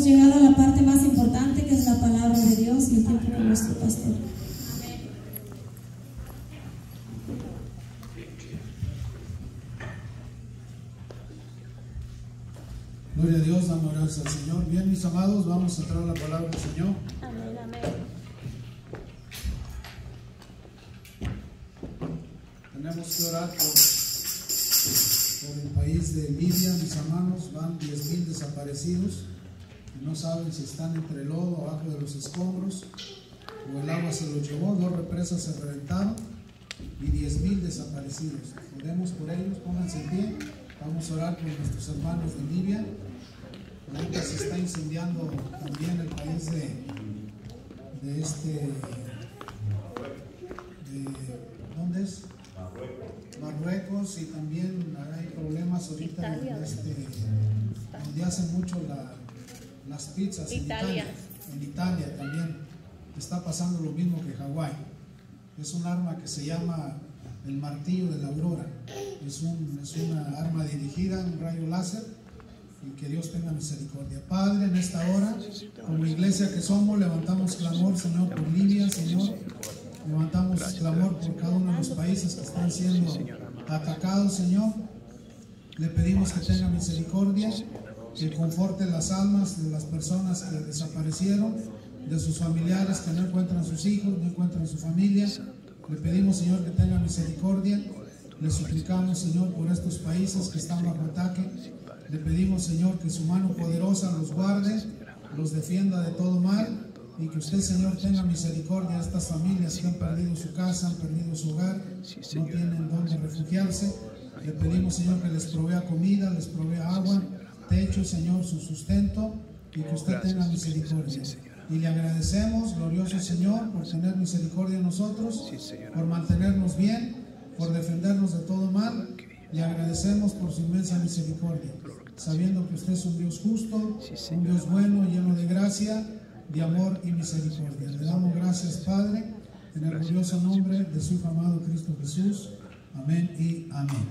llegado a la parte más importante, que es la palabra de Dios y el tiempo con nuestro pastor. Gloria a Dios, damos gracias al Señor. Bien, mis amados, vamos a entrar a la palabra del Señor. Amén, amén. Tenemos que orar por el país de Libia, mis hermanos. Van 10,000 desaparecidos y no saben si están entre el lodo, abajo de los escombros, o el agua se los llevó. 2 represas se reventaron y 10,000 desaparecidos. Oremos por ellos, pónganse en pie. Vamos a orar por nuestros hermanos de Libia. Ahorita se está incendiando también el país ¿dónde es? Marruecos, y también hay problemas ahorita donde hacen mucho las pizzas. Italia. En Italia también está pasando lo mismo que Hawái. Es un arma que se llama el martillo de la aurora. Es una arma dirigida, un rayo láser, y que Dios tenga misericordia. Padre, en esta hora, como iglesia que somos, levantamos clamor, Señor, por Libia, Señor. Levantamos clamor por cada uno de los países que están siendo atacados, Señor. Le pedimos que tenga misericordia, que conforte las almas de las personas que desaparecieron, de sus familiares que no encuentran sus hijos, no encuentran su familia. Le pedimos, Señor, que tenga misericordia. Le suplicamos, Señor, por estos países que están bajo ataque. Le pedimos, Señor, que su mano poderosa los guarde, los defienda de todo mal, y que usted, Señor, tenga misericordia de estas familias que han perdido su casa, han perdido su hogar, no tienen dónde refugiarse. Le pedimos, Señor, que les provea comida, les provea agua, techo, Señor, su sustento, y que usted tenga misericordia. Y le agradecemos, glorioso Señor, por tener misericordia de nosotros, por mantenernos bien, por defendernos de todo mal. Le agradecemos por su inmensa misericordia, sabiendo que usted es un Dios justo, un Dios bueno, lleno de gracia, de amor y misericordia. Le damos gracias, Padre, en el glorioso nombre de su Hijo amado Cristo Jesús. Amén y amén.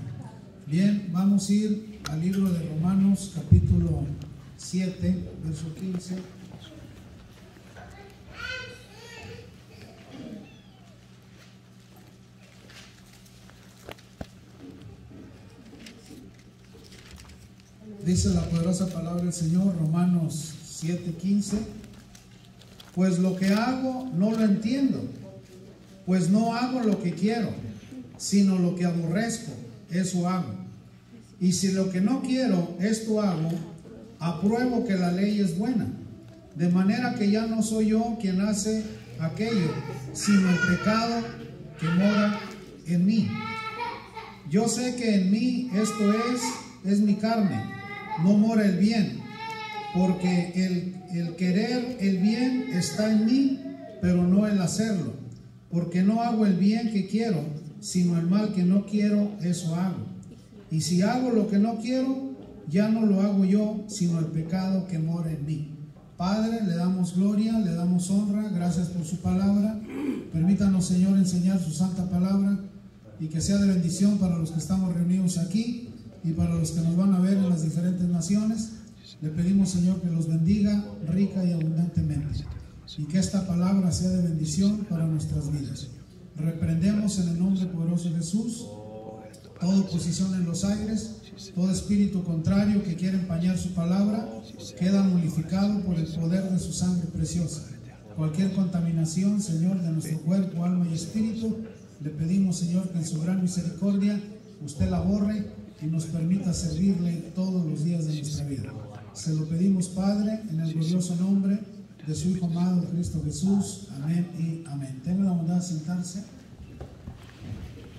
Bien, vamos a ir al libro de Romanos, capítulo 7, verso 15. Dice la poderosa palabra del Señor, Romanos 7:15. Pues lo que hago no lo entiendo, pues no hago lo que quiero, sino lo que aborrezco, eso hago. Y si lo que no quiero, esto hago, apruebo que la ley es buena. De manera que ya no soy yo quien hace aquello, sino el pecado que mora en mí. Yo sé que en mí, esto es mi carne, no mora el bien, porque el querer el bien está en mí, pero no el hacerlo, porque no hago el bien que quiero, sino el mal que no quiero, eso hago. Y si hago lo que no quiero, ya no lo hago yo, sino el pecado que mora en mí. Padre, le damos gloria, le damos honra, gracias por su palabra. Permítanos, Señor, enseñar su santa palabra, y que sea de bendición para los que estamos reunidos aquí y para los que nos van a ver en las diferentes naciones. Le pedimos, Señor, que los bendiga rica y abundantemente, y que esta palabra sea de bendición para nuestras vidas. Reprendemos en el nombre poderoso de Jesús toda oposición en los aires, todo espíritu contrario que quiera empañar su palabra, queda nulificado por el poder de su sangre preciosa. Cualquier contaminación, Señor, de nuestro cuerpo, alma y espíritu, le pedimos, Señor, que en su gran misericordia usted la borre y nos permita servirle todos los días de nuestra vida. Se lo pedimos, Padre, en el glorioso nombre de su Hijo amado Cristo Jesús. Amén y amén. Tenga la bondad de sentarse.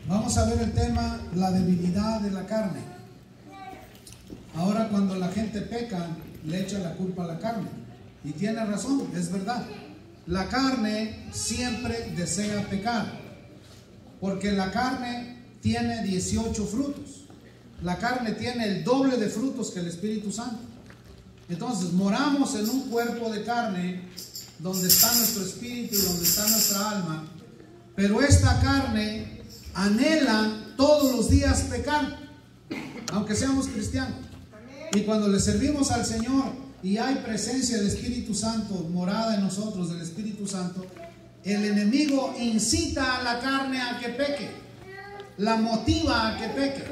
Vamos a ver el tema, la debilidad de la carne. Ahora, cuando la gente peca, le echa la culpa a la carne. Y tiene razón, es verdad. La carne siempre desea pecar, porque la carne tiene 18 frutos. La carne tiene el doble de frutos que el Espíritu Santo. Entonces, moramos en un cuerpo de carne donde está nuestro espíritu y donde está nuestra alma. Pero esta carne anhela todos los días pecar, aunque seamos cristianos. Y cuando le servimos al Señor y hay presencia del Espíritu Santo, morada en nosotros del Espíritu Santo, el enemigo incita a la carne a que peque, la motiva a que peque.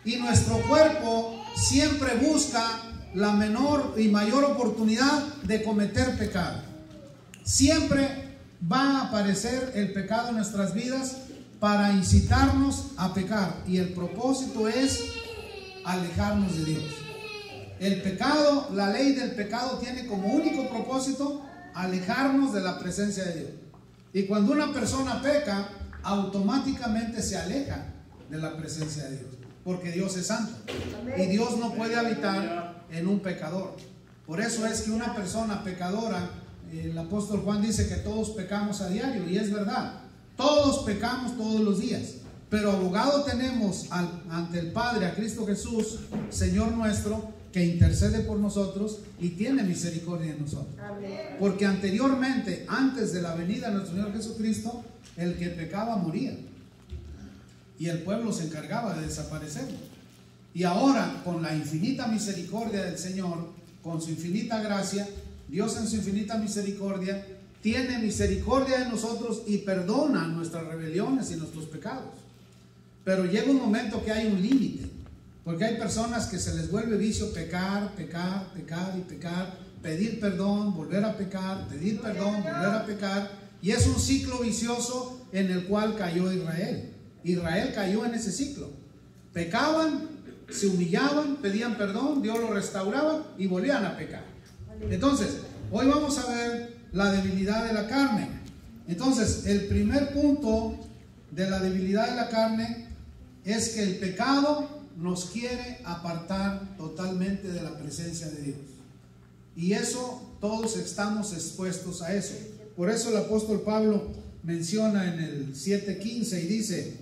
Y nuestro cuerpo siempre busca la menor y mayor oportunidad de cometer pecado. Siempre va a aparecer el pecado en nuestras vidas para incitarnos a pecar. Y el propósito es alejarnos de Dios. El pecado, la ley del pecado tiene como único propósito alejarnos de la presencia de Dios. Y cuando una persona peca, automáticamente se aleja de la presencia de Dios, porque Dios es santo y Dios no puede habitar en un pecador. Por eso es que una persona pecadora, el apóstol Juan dice que todos pecamos a diario, y es verdad, todos pecamos todos los días, pero abogado tenemos ante el Padre, a Cristo Jesús, Señor nuestro, que intercede por nosotros y tiene misericordia de nosotros. Amén. Porque anteriormente, antes de la venida de nuestro Señor Jesucristo, el que pecaba moría y el pueblo se encargaba de desaparecerlo. Y ahora, con la infinita misericordia del Señor, con su infinita gracia, Dios en su infinita misericordia tiene misericordia de nosotros y perdona nuestras rebeliones y nuestros pecados. Pero llega un momento que hay un límite, porque hay personas que se les vuelve vicio pecar, pecar, pecar y pecar, pedir perdón, volver a pecar, pedir perdón, volver a pecar, y es un ciclo vicioso en el cual cayó Israel. Israel cayó en ese ciclo. Pecaban, se humillaban, pedían perdón, Dios lo restauraba y volvían a pecar. Entonces, hoy vamos a ver la debilidad de la carne. Entonces, el primer punto de la debilidad de la carne es que el pecado nos quiere apartar totalmente de la presencia de Dios. Y eso, todos estamos expuestos a eso. Por eso el apóstol Pablo menciona en el 7:15 y dice: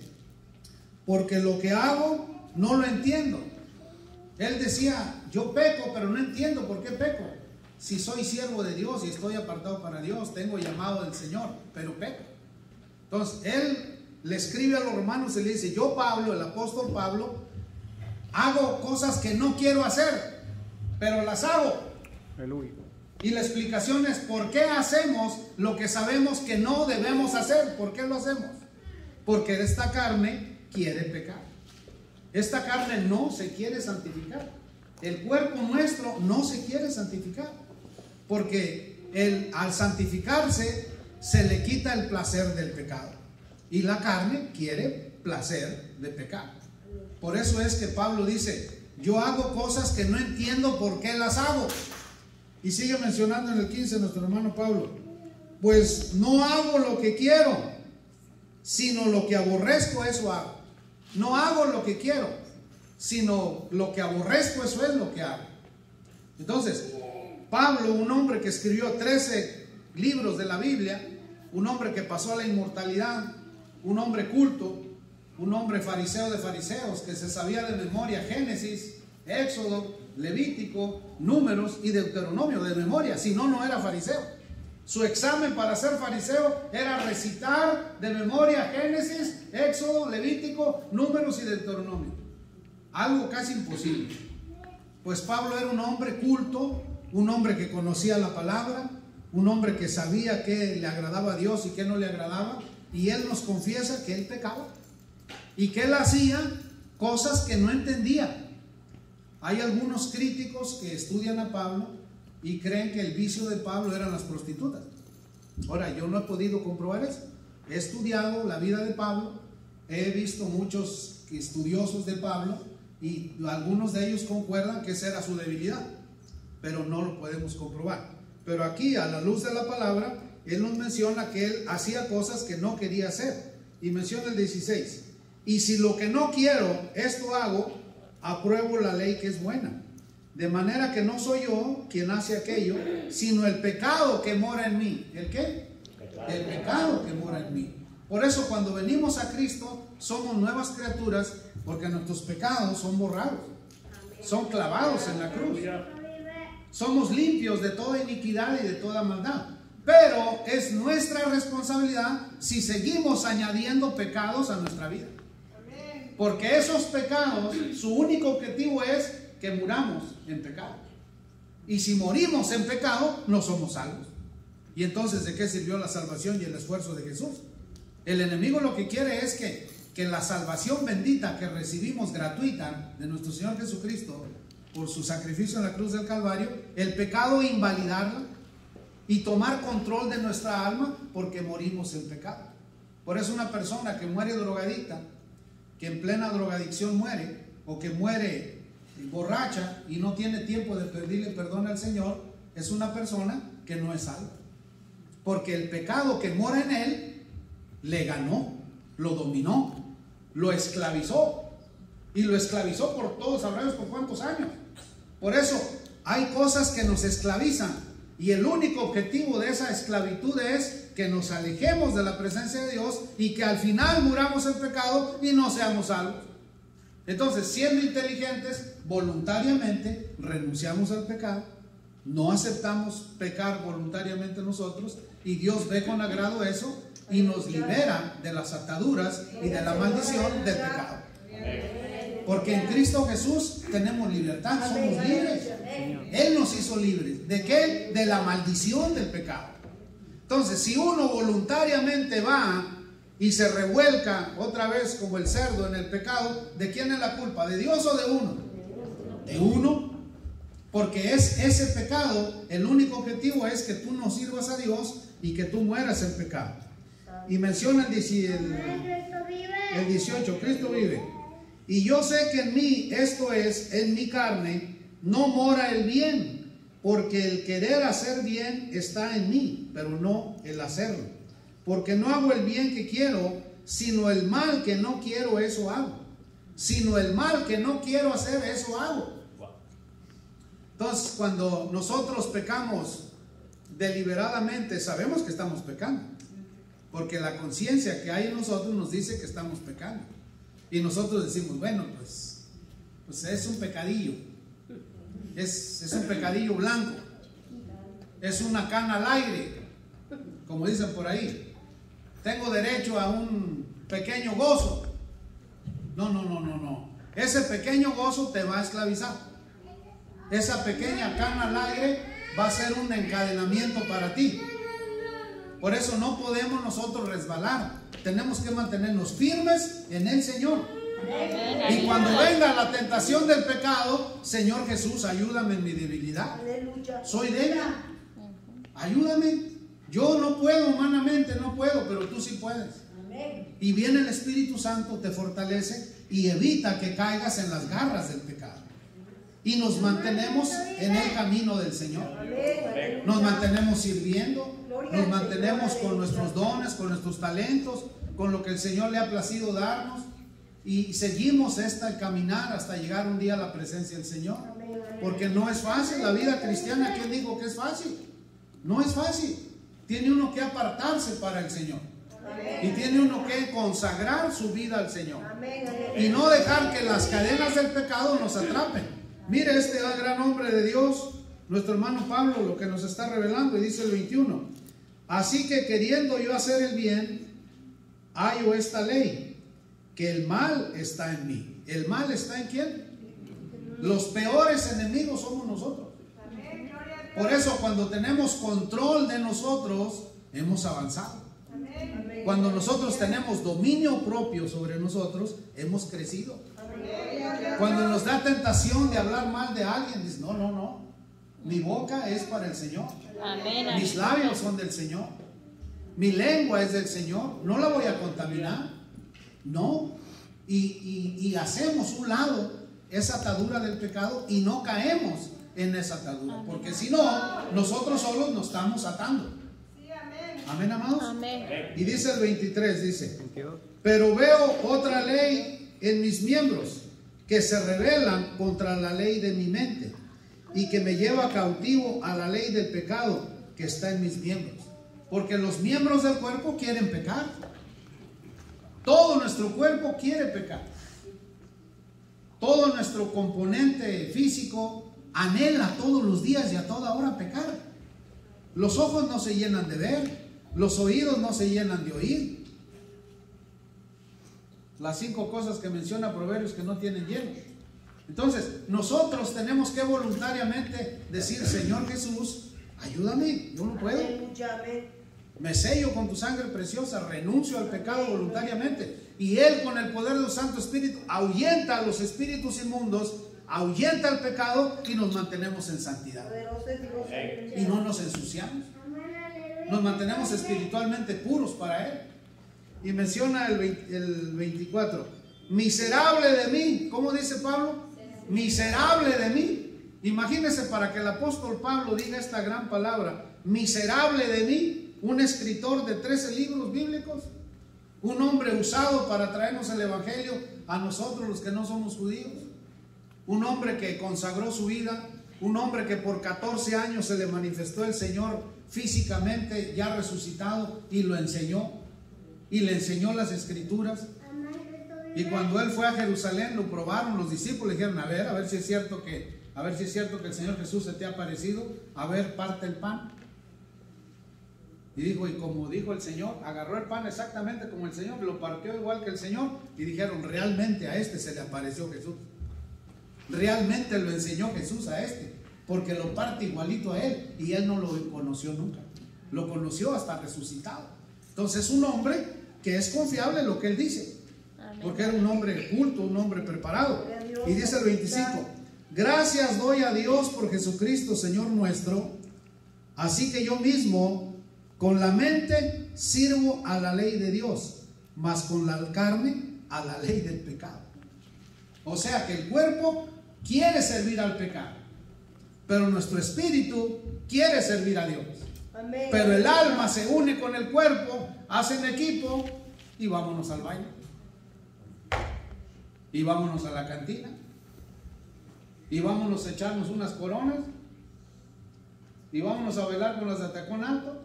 porque lo que hago no lo entiendo. Él decía: yo peco, pero no entiendo por qué peco. Si soy siervo de Dios y estoy apartado para Dios, tengo llamado del Señor, pero peco. Entonces, él le escribe a los romanos y le dice: yo, Pablo, el apóstol Pablo, hago cosas que no quiero hacer, pero las hago. Aleluya. Y la explicación es: ¿por qué hacemos lo que sabemos que no debemos hacer? ¿Por qué lo hacemos? Porque esta carne quiere pecar. Esta carne no se quiere santificar. El cuerpo nuestro no se quiere santificar, porque al santificarse se le quita el placer del pecado, y la carne quiere placer de pecar. Por eso es que Pablo dice: yo hago cosas que no entiendo por qué las hago. Y sigue mencionando en el 15 nuestro hermano Pablo: pues no hago lo que quiero, sino lo que aborrezco, eso hago. No hago lo que quiero, sino lo que aborrezco, eso es lo que hago. Entonces, Pablo, un hombre que escribió 13 libros de la Biblia, un hombre que pasó a la inmortalidad, un hombre culto, un hombre fariseo de fariseos, que se sabía de memoria Génesis, Éxodo, Levítico, Números y Deuteronomio de memoria, si no, no era fariseo. Su examen para ser fariseo era recitar de memoria Génesis, Éxodo, Levítico, Números y Deuteronomio. Algo casi imposible. Pues Pablo era un hombre culto, un hombre que conocía la palabra, un hombre que sabía qué le agradaba a Dios y qué no le agradaba, y él nos confiesa que él pecaba y que él hacía cosas que no entendía. Hay algunos críticos que estudian a Pablo y creen que el vicio de Pablo eran las prostitutas. Ahora, yo no he podido comprobar eso. He estudiado la vida de Pablo, he visto muchos estudiosos de Pablo y algunos de ellos concuerdan que esa era su debilidad, pero no lo podemos comprobar. Pero aquí, a la luz de la palabra, él nos menciona que él hacía cosas que no quería hacer. Y menciona el 16: y si lo que no quiero, esto hago, apruebo la ley que es buena. De manera que no soy yo quien hace aquello, sino el pecado que mora en mí. ¿El qué? El pecado que mora en mí. Por eso, cuando venimos a Cristo, somos nuevas criaturas, porque nuestros pecados son borrados, son clavados en la cruz. Somos limpios de toda iniquidad y de toda maldad. Pero es nuestra responsabilidad si seguimos añadiendo pecados a nuestra vida. Porque esos pecados, su único objetivo es que muramos en pecado. Y si morimos en pecado, no somos salvos. Y entonces, ¿de qué sirvió la salvación y el esfuerzo de Jesús? El enemigo lo que quiere es que la salvación bendita que recibimos gratuita de nuestro Señor Jesucristo por su sacrificio en la cruz del Calvario, el pecado invalidarla y tomar control de nuestra alma porque morimos en pecado. Por eso una persona que muere drogadicta, que en plena drogadicción muere, o que muere borracha y no tiene tiempo de pedirle perdón al Señor, es una persona que no es salva. Porque el pecado que mora en él le ganó, lo dominó, lo esclavizó. Y lo esclavizó por todos, sabremos por cuántos años. Por eso hay cosas que nos esclavizan. Y el único objetivo de esa esclavitud es que nos alejemos de la presencia de Dios y que al final muramos en pecado y no seamos salvos. Entonces, siendo inteligentes, voluntariamente renunciamos al pecado, no aceptamos pecar voluntariamente nosotros, y Dios ve con agrado eso y nos libera de las ataduras y de la maldición del pecado. Porque en Cristo Jesús tenemos libertad, somos libres. Él nos hizo libres. ¿De qué? De la maldición del pecado. Entonces, si uno voluntariamente va y se revuelca otra vez como el cerdo en el pecado, ¿de quién es la culpa? ¿De Dios o de uno? De uno. Porque es ese pecado, el único objetivo es que tú no sirvas a Dios y que tú mueras en pecado. Y menciona el 18, Cristo vive. Y yo sé que en mí, esto es, en mi carne, no mora el bien, porque el querer hacer bien está en mí, pero no el hacerlo. Porque no hago el bien que quiero, sino el mal que no quiero, eso hago. Sino el mal que no quiero hacer, eso hago. Entonces, cuando nosotros pecamos deliberadamente, sabemos que estamos pecando. Porque la conciencia que hay en nosotros nos dice que estamos pecando. Y nosotros decimos, bueno, pues es un pecadillo. Es un pecadillo blanco. Es una cana al aire, como dicen por ahí. Tengo derecho a un pequeño gozo. No. Ese pequeño gozo te va a esclavizar. Esa pequeña cana al aire va a ser un encadenamiento para ti. Por eso no podemos nosotros resbalar. Tenemos que mantenernos firmes en el Señor. Y cuando venga la tentación del pecado, Señor Jesús, ayúdame en mi debilidad. Soy débil. Ayúdame. Yo no puedo humanamente, no puedo, pero tú sí puedes. Y viene el Espíritu Santo, te fortalece y evita que caigas en las garras del pecado. Y nos mantenemos en el camino del Señor. Nos mantenemos sirviendo. Nos mantenemos con nuestros dones, con nuestros talentos, con lo que el Señor le ha placido darnos, y seguimos el caminar hasta llegar un día a la presencia del Señor. Porque no es fácil la vida cristiana. ¿Quién dijo que es fácil? No es fácil. Tiene uno que apartarse para el Señor. Y tiene uno que consagrar su vida al Señor. Y no dejar que las cadenas del pecado nos atrapen. Mire este gran hombre de Dios, nuestro hermano Pablo, lo que nos está revelando, y dice el 21. Así que queriendo yo hacer el bien, hallo esta ley, que el mal está en mí. ¿El mal está en quién? Los peores enemigos somos nosotros. Por eso cuando tenemos control de nosotros, hemos avanzado. Cuando nosotros tenemos dominio propio sobre nosotros, hemos crecido. Cuando nos da tentación de hablar mal de alguien, dices, no. Mi boca es para el Señor. Amén. Mis labios son del Señor. Mi lengua es del Señor. No la voy a contaminar. No. Y hacemos un lado esa atadura del pecado y no caemos en esa atadura. Porque si no, nosotros solos nos estamos atando. Amén, amados. Amén. Y dice el 23, dice, pero veo otra ley en mis miembros que se rebelan contra la ley de mi mente y que me lleva cautivo a la ley del pecado que está en mis miembros. Porque los miembros del cuerpo quieren pecar. Todo nuestro cuerpo quiere pecar. Todo nuestro componente físico anhela todos los días y a toda hora pecar. Los ojos no se llenan de ver, los oídos no se llenan de oír. Las 5 cosas que menciona Proverbios que no tienen llenos. Entonces, nosotros tenemos que voluntariamente decir, Señor Jesús, ayúdame, yo no puedo. Me sello con tu sangre preciosa, renuncio al pecado voluntariamente. Y Él, con el poder del Santo Espíritu, ahuyenta a los espíritus inmundos, ahuyenta el pecado y nos mantenemos en santidad. Y no nos ensuciamos. Nos mantenemos espiritualmente puros para Él. Y menciona el 24. Miserable de mí. ¿Cómo dice Pablo? Miserable de mí. Imagínense, para que el apóstol Pablo diga esta gran palabra, miserable de mí, un escritor de 13 libros bíblicos, un hombre usado para traernos el evangelio a nosotros los que no somos judíos, un hombre que consagró su vida, un hombre que por 14 años se le manifestó el Señor físicamente ya resucitado y lo enseñó, y le enseñó las escrituras. Y cuando él fue a Jerusalén, lo probaron los discípulos, le dijeron, a ver si es cierto que el Señor Jesús se te ha aparecido, a ver, parte el pan. Y dijo, y como dijo el Señor, agarró el pan exactamente como el Señor, lo partió igual que el Señor, y dijeron, realmente a este se le apareció Jesús. Realmente lo enseñó Jesús a este, porque lo parte igualito a él, y él no lo conoció nunca. Lo conoció hasta resucitado. Entonces, un hombre que es confiable en lo que él dice, porque era un hombre culto, un hombre preparado. Y dice el 25, gracias doy a Dios por Jesucristo, Señor nuestro, así que yo mismo con la mente sirvo a la ley de Dios, mas con la carne a la ley del pecado. O sea que el cuerpo quiere servir al pecado, pero nuestro espíritu quiere servir a Dios. Amén. Pero el alma se une con el cuerpo, hacen equipo y vámonos al baile. Y vámonos a la cantina. Y vámonos a echarnos unas coronas. Y vámonos a bailar con las de tacón alto.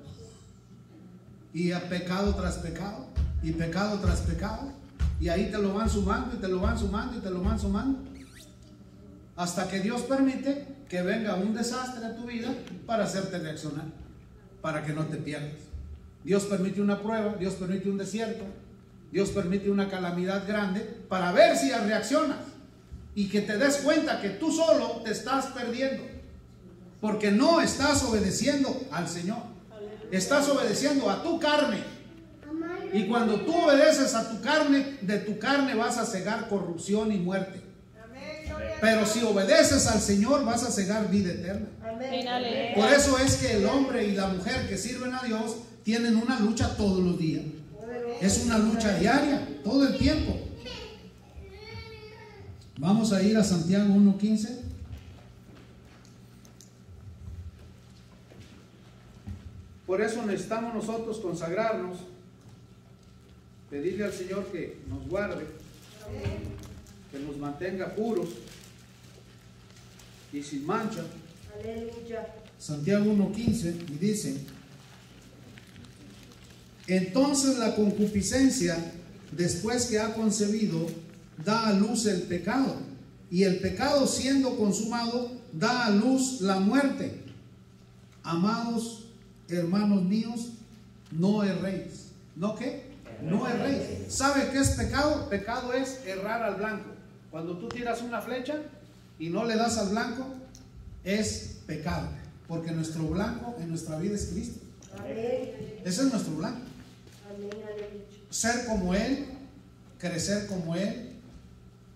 Y a pecado tras pecado. Y pecado tras pecado. Y ahí te lo van sumando y te lo van sumando y te lo van sumando. Hasta que Dios permite que venga un desastre a tu vida para hacerte reaccionar. Para que no te pierdas. Dios permite una prueba, Dios permite un desierto, Dios permite una calamidad grande para ver si reaccionas y que te des cuenta que tú solo te estás perdiendo, porque no estás obedeciendo al Señor, estás obedeciendo a tu carne. Y cuando tú obedeces a tu carne, de tu carne vas a cegar corrupción y muerte. Pero si obedeces al Señor, vas a cegar vida eterna. Por eso es que el hombre y la mujer que sirven a Dios tienen una lucha todos los días. Es una lucha diaria, todo el tiempo. Vamos a ir a Santiago 1:15. Por eso necesitamos nosotros consagrarnos, pedirle al Señor que nos guarde, que nos mantenga puros y sin mancha. Aleluya. Santiago 1:15 y dice: entonces la concupiscencia, después que ha concebido, da a luz el pecado, y el pecado, siendo consumado, da a luz la muerte. Amados hermanos míos, no erréis. ¿No qué? No erréis. ¿Sabe qué es pecado? Pecado es errar al blanco. Cuando tú tiras una flecha y no le das al blanco, es pecado, porque nuestro blanco en nuestra vida es Cristo. Ese es nuestro blanco. Ser como Él, crecer como Él,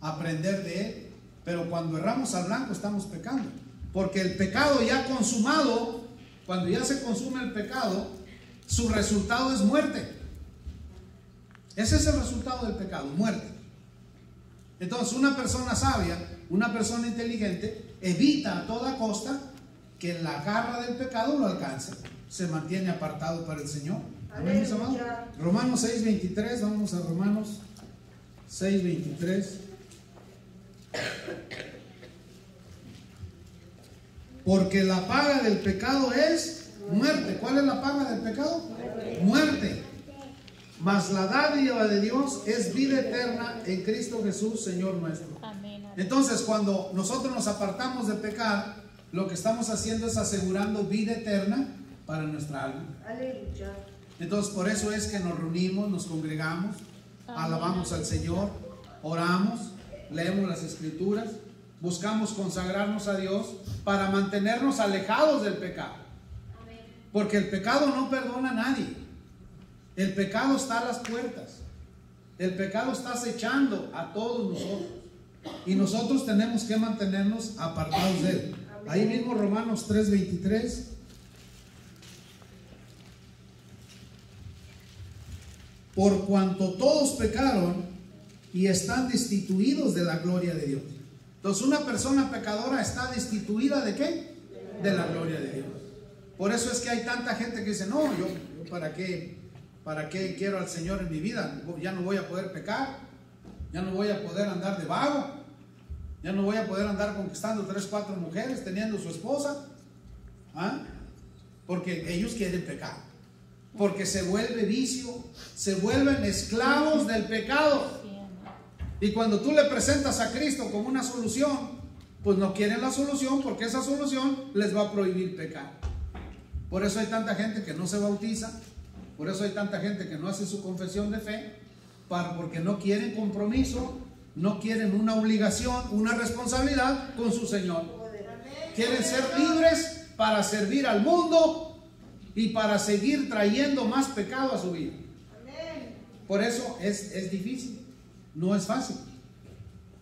aprender de Él. Pero cuando erramos al blanco estamos pecando, porque el pecado ya consumado, cuando ya se consume el pecado, su resultado es muerte. Ese es el resultado del pecado, muerte. Entonces una persona sabia, una persona inteligente, evita a toda costa que la garra del pecado lo alcance. Se mantiene apartado para el Señor. Amén, mis amados. Romanos 6:23, vamos a Romanos 6:23. Porque la paga del pecado es muerte. ¿Cuál es la paga del pecado? Muerte. Mas la dádiva de Dios es vida eterna en Cristo Jesús, Señor nuestro. Entonces, cuando nosotros nos apartamos de pecar, lo que estamos haciendo es asegurando vida eterna para nuestra alma. Aleluya. Entonces, por eso es que nos reunimos, nos congregamos, alabamos al Señor, oramos, leemos las Escrituras, buscamos consagrarnos a Dios para mantenernos alejados del pecado. Porque el pecado no perdona a nadie. El pecado está a las puertas. El pecado está acechando a todos nosotros. Y nosotros tenemos que mantenernos apartados de él. Ahí mismo Romanos 3:23. Por cuanto todos pecaron y están destituidos de la gloria de Dios. Entonces una persona pecadora está destituida ¿de qué? De la gloria de Dios. Por eso es que hay tanta gente que dice, no, yo ¿para qué quiero al Señor en mi vida? Ya no voy a poder pecar, ya no voy a poder andar de vago, ya no voy a poder andar conquistando 3, 4 mujeres, teniendo su esposa. ¿Ah? Porque ellos quieren pecar, porque se vuelve vicio, se vuelven esclavos del pecado. Y cuando tú le presentas a Cristo como una solución, pues no quieren la solución, porque esa solución les va a prohibir pecar. Por eso hay tanta gente que no se bautiza, por eso hay tanta gente que no hace su confesión de fe, porque no quieren compromiso, no quieren una obligación, una responsabilidad con su Señor. Quieren ser libres para servir al mundo y para seguir trayendo más pecado a su vida. Por eso es difícil, no es fácil.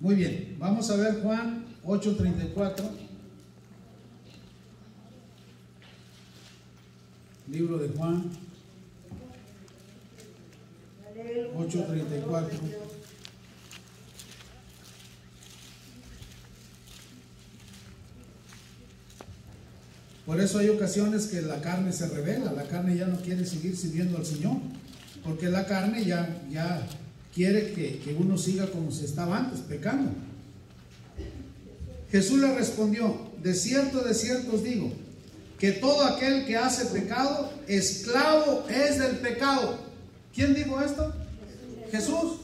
Muy bien, vamos a ver Juan 8:34. Libro de Juan 8:34. Por eso hay ocasiones que la carne se revela, la carne ya no quiere seguir sirviendo al Señor, porque la carne ya quiere que uno siga como se estaba antes, pecando. Jesús le respondió, de cierto os digo, que todo aquel que hace pecado, esclavo es del pecado. ¿Quién dijo esto? Jesús.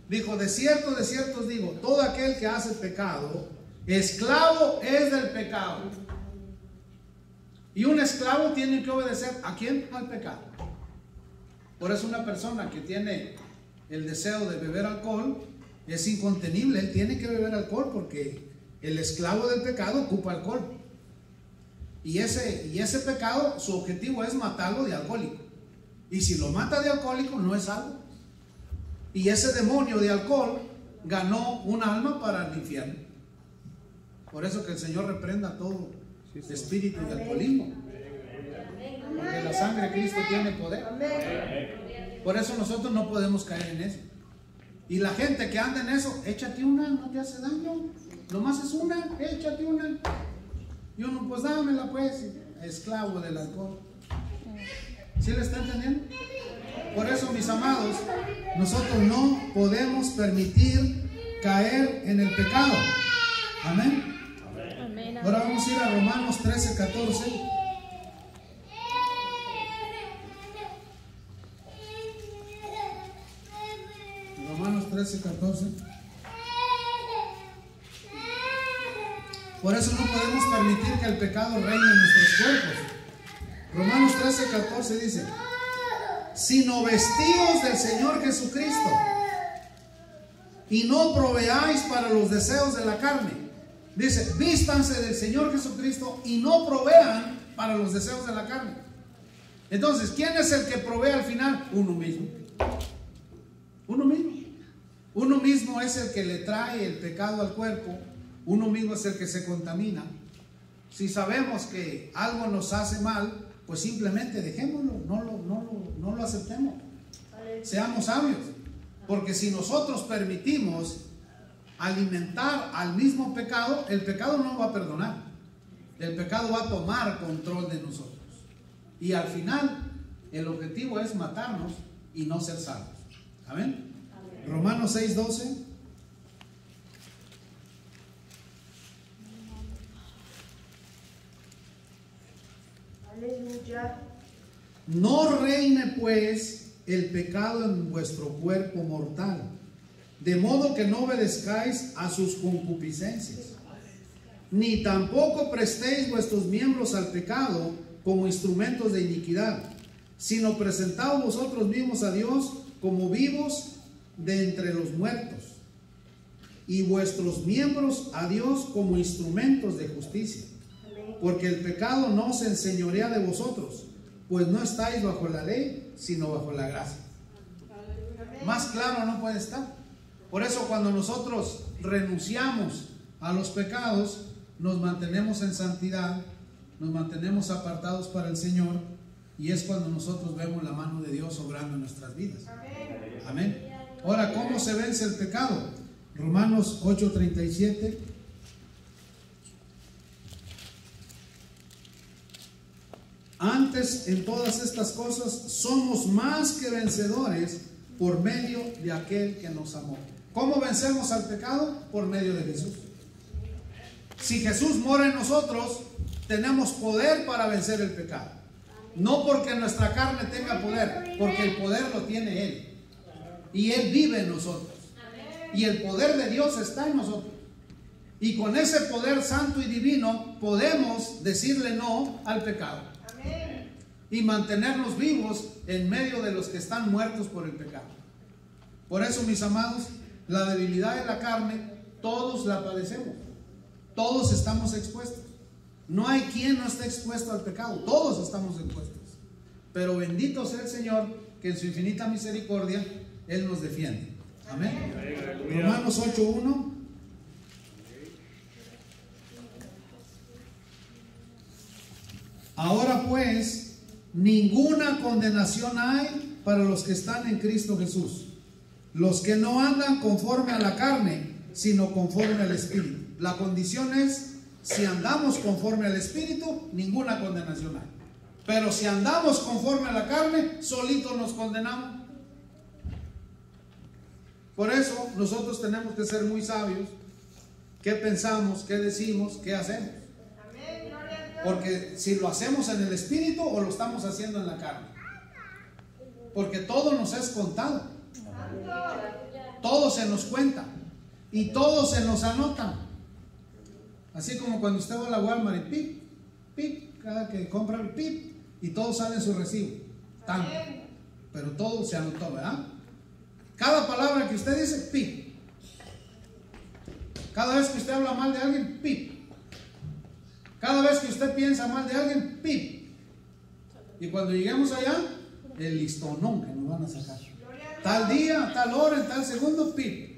Dijo, de cierto os digo, todo aquel que hace pecado, esclavo es del pecado. Y un esclavo tiene que obedecer ¿a quién? Al pecado. Por eso una persona que tiene el deseo de beber alcohol es incontenible, él tiene que beber alcohol porque el esclavo del pecado ocupa alcohol. Y ese pecado, su objetivo es matarlo de alcohólico. Y si lo mata de alcohólico, no es salvo. Y ese demonio de alcohol ganó un alma para el infierno. Por eso que el Señor reprenda todo espíritu de alcoholismo. Porque la sangre de Cristo tiene poder. Por eso nosotros no podemos caer en eso. Y la gente que anda en eso, échate una, no te hace daño. Nomás es una, échate una. Y uno, pues dámela pues, esclavo del alcohol. ¿Sí le está entendiendo? Por eso, mis amados, nosotros no podemos permitir caer en el pecado. Amén. Ahora vamos a ir a Romanos 13:14. Romanos 13:14. Por eso no podemos permitir que el pecado reine en nuestros cuerpos. Romanos 13:14 dice, sino vestíos del Señor Jesucristo y no proveáis para los deseos de la carne. Dice, vístanse del Señor Jesucristo y no provean para los deseos de la carne. Entonces, ¿quién es el que provee al final? Uno mismo. Uno mismo. Uno mismo es el que le trae el pecado al cuerpo. Uno mismo es el que se contamina. Si sabemos que algo nos hace mal, pues simplemente dejémoslo, no lo aceptemos. Seamos sabios. Porque si nosotros permitimos alimentar al mismo pecado, el pecado no va a perdonar. El pecado va a tomar control de nosotros. Y al final, el objetivo es matarnos y no ser salvos. Amén. Romanos 6:12. Aleluya. No reine pues el pecado en vuestro cuerpo mortal, de modo que no obedezcáis a sus concupiscencias, ni tampoco prestéis vuestros miembros al pecado como instrumentos de iniquidad, sino presentaos vosotros mismos a Dios como vivos de entre los muertos, y vuestros miembros a Dios como instrumentos de justicia. Porque el pecado no se enseñorea de vosotros, pues no estáis bajo la ley, sino bajo la gracia. Más claro no puede estar. Por eso cuando nosotros renunciamos a los pecados, nos mantenemos en santidad, nos mantenemos apartados para el Señor, y es cuando nosotros vemos la mano de Dios obrando en nuestras vidas. Amén. Ahora, ¿cómo se vence el pecado? Romanos 8:37. Antes, en todas estas cosas, somos más que vencedores por medio de aquel que nos amó. ¿Cómo vencemos al pecado? Por medio de Jesús. Si Jesús mora en nosotros, tenemos poder para vencer el pecado. No porque nuestra carne tenga poder, porque el poder lo tiene Él. Y Él vive en nosotros. Y el poder de Dios está en nosotros. Y con ese poder santo y divino podemos decirle no al pecado. Y mantenernos vivos en medio de los que están muertos por el pecado. Por eso, mis amados, la debilidad de la carne, todos la padecemos. Todos estamos expuestos. No hay quien no esté expuesto al pecado. Todos estamos expuestos. Pero bendito sea el Señor, que en su infinita misericordia Él nos defiende. Amén. Romanos 8:1. Ahora pues, ninguna condenación hay para los que están en Cristo Jesús, los que no andan conforme a la carne, sino conforme al Espíritu. La condición es, si andamos conforme al Espíritu, ninguna condenación hay. Pero si andamos conforme a la carne, solitos nos condenamos. Por eso nosotros tenemos que ser muy sabios. ¿Qué pensamos? ¿Qué decimos? ¿Qué hacemos? Porque si lo hacemos en el Espíritu o lo estamos haciendo en la carne. Porque todo nos es contado. Todo se nos cuenta. Y todo se nos anota. Así como cuando usted va a la Walmart y pip, pip, cada que compra el pip, y todo sale en su recibo. Tanto. Pero todo se anotó, ¿verdad? Cada palabra que usted dice, pip. Cada vez que usted habla mal de alguien, pip. Cada vez que usted piensa mal de alguien, pip. Y cuando lleguemos allá, el listonón que nos van a sacar. Tal día, tal hora, en tal segundo, pip.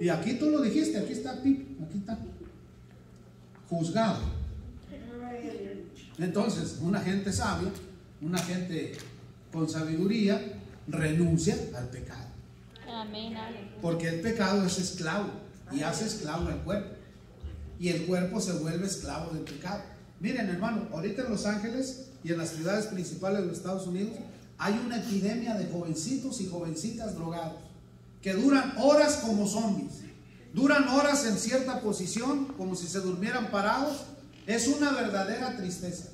Y aquí tú lo dijiste, aquí está pip, aquí está. Juzgado. Entonces, una gente sabia, una gente con sabiduría, renuncia al pecado. Amén. Porque el pecado es esclavo y hace esclavo al cuerpo. Y el cuerpo se vuelve esclavo del pecado. Miren, hermano, ahorita en Los Ángeles y en las ciudades principales de los Estados Unidos hay una epidemia de jovencitos y jovencitas drogados que duran horas como zombies. Duran horas en cierta posición como si se durmieran parados. Es una verdadera tristeza.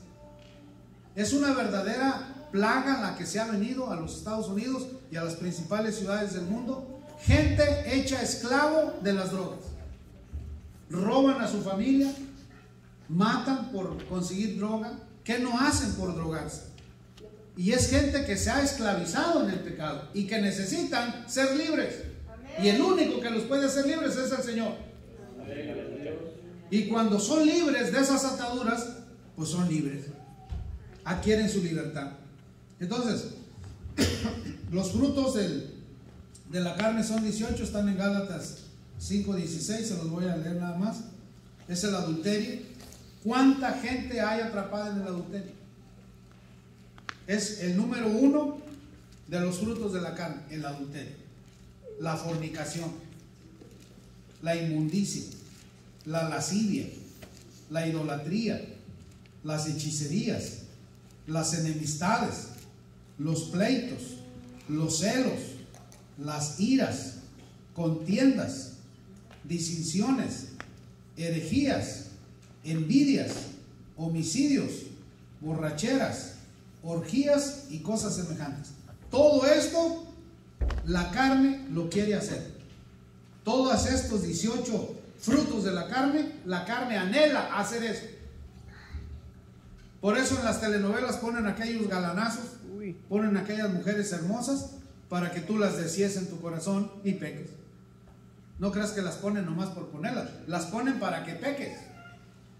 Es una verdadera plaga la que se ha venido a los Estados Unidos y a las principales ciudades del mundo. Gente hecha esclavo de las drogas. Roban a su familia, matan por conseguir droga. ¿Qué no hacen por drogarse? Y es gente que se ha esclavizado en el pecado y que necesitan ser libres. Y el único que los puede hacer libres es el Señor. Y cuando son libres de esas ataduras, pues son libres. Adquieren su libertad. Entonces, los frutos de la carne son 18, están en Gálatas 5:16, se los voy a leer nada más. Es el adulterio. ¿Cuánta gente hay atrapada en el adulterio? Es el número 1 de los frutos de la carne, el adulterio. La fornicación, la inmundicia, la lascivia, la idolatría, las hechicerías, las enemistades, los pleitos, los celos, las iras, contiendas, disensiones, herejías, envidias, homicidios, borracheras, orgías y cosas semejantes. Todo esto la carne lo quiere hacer. Todos estos 18 frutos de la carne anhela hacer eso. Por eso en las telenovelas ponen aquellos galanazos, ponen aquellas mujeres hermosas para que tú las desees en tu corazón y peques. No creas que las ponen nomás por ponerlas. Las ponen para que peques.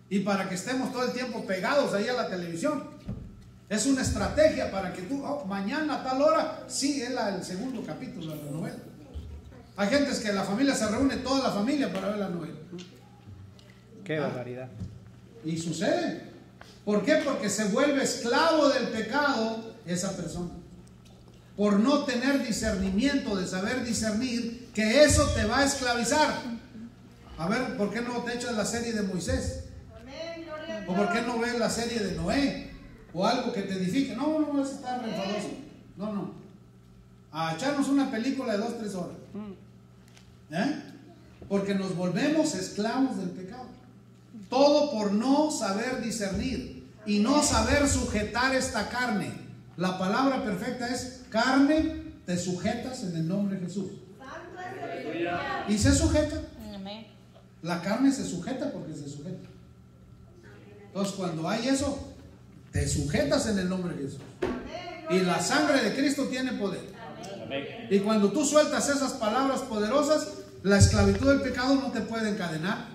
Y para que estemos todo el tiempo pegados ahí a la televisión. Es una estrategia para que tú, mañana a tal hora, sí, es el segundo capítulo de la novela. Hay gentes que la familia se reúne, toda la familia, para ver la novela. Qué barbaridad. Y sucede. ¿Por qué? Porque se vuelve esclavo del pecado esa persona. Por no tener discernimiento, de saber discernir, que eso te va a esclavizar. A ver, ¿por qué no te echas la serie de Moisés? ¿O por qué no ves la serie de Noé? O algo que te edifique. No, eso está enfadoso. No. A echarnos una película de 2-3 horas. Porque nos volvemos esclavos del pecado. Todo por no saber discernir y no saber sujetar esta carne. La palabra perfecta es: carne, te sujetas en el nombre de Jesús. Y se sujeta. La carne se sujeta porque se sujeta. Entonces, cuando hay eso, te sujetas en el nombre de Jesús. Y la sangre de Cristo tiene poder. Y cuando tú sueltas esas palabras poderosas, la esclavitud del pecado no te puede encadenar.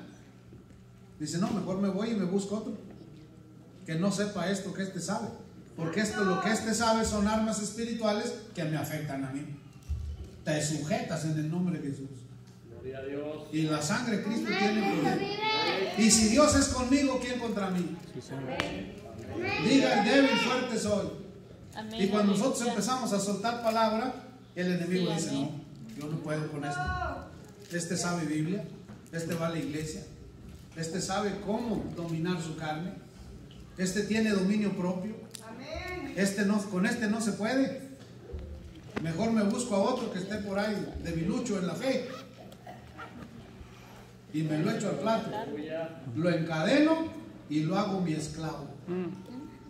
Dice: no, mejor me voy y me busco otro que no sepa esto que este sabe. Porque lo que este sabe son armas espirituales que me afectan a mí. Te sujetas en el nombre de Jesús. Y la sangre de Cristo tiene poder. Y si Dios es conmigo, ¿quién contra mí? Diga el débil, fuerte soy. Y cuando nosotros empezamos a soltar palabra, el enemigo dice: no, yo no puedo con esto. Este sabe Biblia, este va a la iglesia, este sabe cómo dominar su carne, este tiene dominio propio, con este no se puede. Mejor me busco a otro que esté por ahí debilucho en la fe y me lo echo al plato, lo encadeno y lo hago mi esclavo.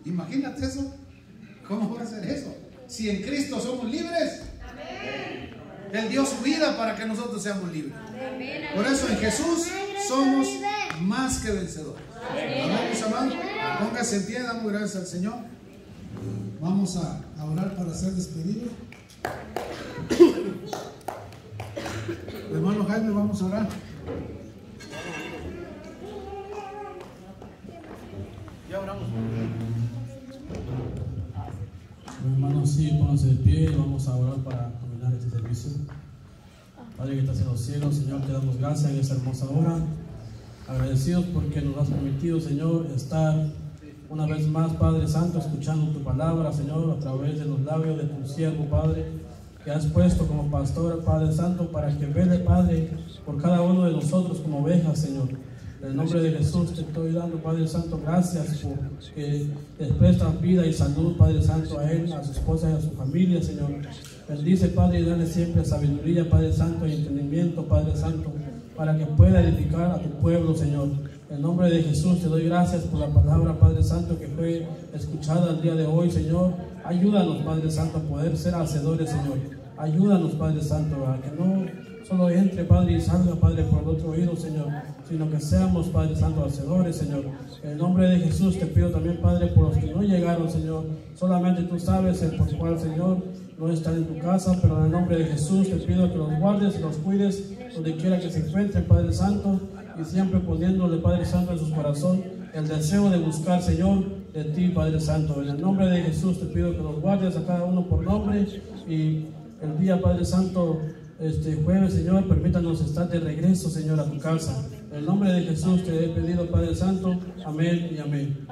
Imagínate eso. ¿Cómo va a ser eso? Si en Cristo somos libres. Él dio su vida para que nosotros seamos libres. Por eso en Jesús somos más que vencedores. Amén, mis amados. Póngase en pie, damos gracias al Señor. Vamos a orar para ser despedidos. Hermano Jaime, vamos a orar. Ya oramos. Hermanos, sí, pónganse de pie y vamos a orar para terminar este servicio. Padre que estás en los cielos, Señor, te damos gracias en esta hermosa hora. Agradecidos porque nos has permitido, Señor, estar una vez más, Padre Santo, escuchando tu palabra, Señor, a través de los labios de tu siervo, Padre, que has puesto como pastor, Padre Santo, para que vele, Padre, por cada uno de nosotros como ovejas, Señor. En el nombre de Jesús te estoy dando, Padre Santo, gracias por que les prestas vida y salud, Padre Santo, a él, a su esposa y a su familia, Señor. Bendice, Padre, y dale siempre sabiduría, Padre Santo, y entendimiento, Padre Santo, para que pueda edificar a tu pueblo, Señor. En el nombre de Jesús te doy gracias por la palabra, Padre Santo, que fue escuchada el día de hoy, Señor. Ayúdanos, Padre Santo, a poder ser hacedores, Señor. Ayúdanos, Padre Santo, a que no solo entre, Padre, y salga, Padre, por el otro oído, Señor, sino que seamos, Padre Santo, hacedores, Señor. En el nombre de Jesús te pido también, Padre, por los que no llegaron, Señor. Solamente tú sabes el por cual, Señor, no están en tu casa, pero en el nombre de Jesús te pido que los guardes y los cuides donde quiera que se encuentren, Padre Santo, y siempre poniéndole, Padre Santo, en su corazón el deseo de buscar, Señor, de ti, Padre Santo. En el nombre de Jesús te pido que los guardes a cada uno por nombre, y el día, Padre Santo, jueves, Señor, permítanos estar de regreso, Señor, a tu casa. En el nombre de Jesús te he pedido, Padre Santo. Amén y amén.